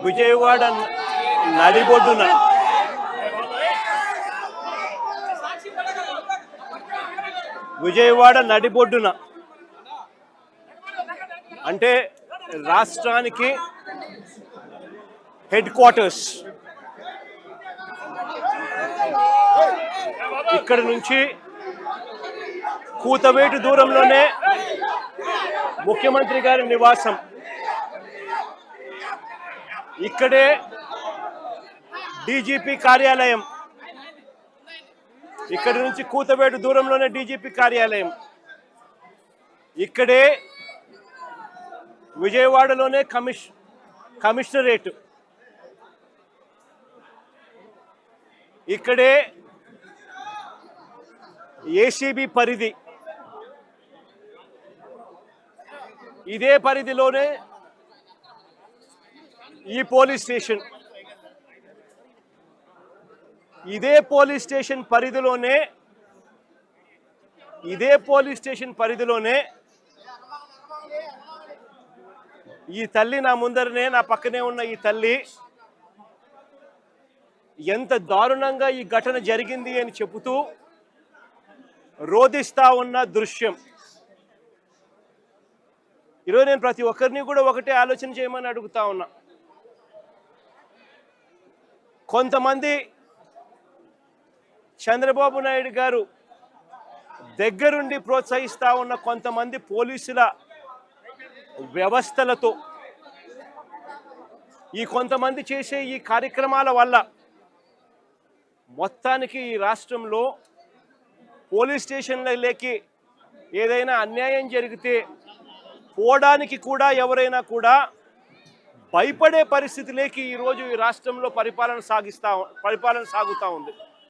విజయవాడ నడిబొడ్డున అంటే రాష్ట్రానికి హెడ్ క్వార్టర్స్. ఇక్కడ నుంచి కూతవేటు దూరంలోనే ముఖ్యమంత్రి గారి నివాసం. ఇక్కడే డీజీపీ కార్యాలయం. ఇక్కడి నుంచి కూతవేటు దూరంలోనే డీజీపీ కార్యాలయం. ఇక్కడే విజయవాడలోనే కమిషనరేట్. ఇక్కడే ఏసీబీ పరిధి. ఇదే పరిధిలోనే ఈ పోలీస్ స్టేషన్. ఇదే పోలీస్ స్టేషన్ పరిధిలోనే ఈ తల్లి నా ముందరనే, నా పక్కనే ఉన్న ఈ తల్లి ఎంత దారుణంగా ఈ ఘటన జరిగింది అని చెబుతూ రోధిస్తా ఉన్న దృశ్యం. ఈరోజు నేను ప్రతి ఒక్కరిని కూడా ఒకటే ఆలోచన చేయమని అడుగుతా ఉన్నా. కొంతమంది చంద్రబాబు నాయుడు గారు దగ్గరుండి ప్రోత్సహిస్తా ఉన్న కొంతమంది పోలీసుల వ్యవస్థలతో, ఈ కొంతమంది చేసే ఈ కార్యక్రమాల వల్ల మొత్తానికి ఈ రాష్ట్రంలో పోలీస్ స్టేషన్లకి ఏదైనా అన్యాయం జరిగితే పోవడానికి కూడా ఎవరైనా కూడా భయపడే పరిస్థితిలోకి ఈరోజు ఈ రాష్ట్రంలో పరిపాలన సాగుతూ ఉంది.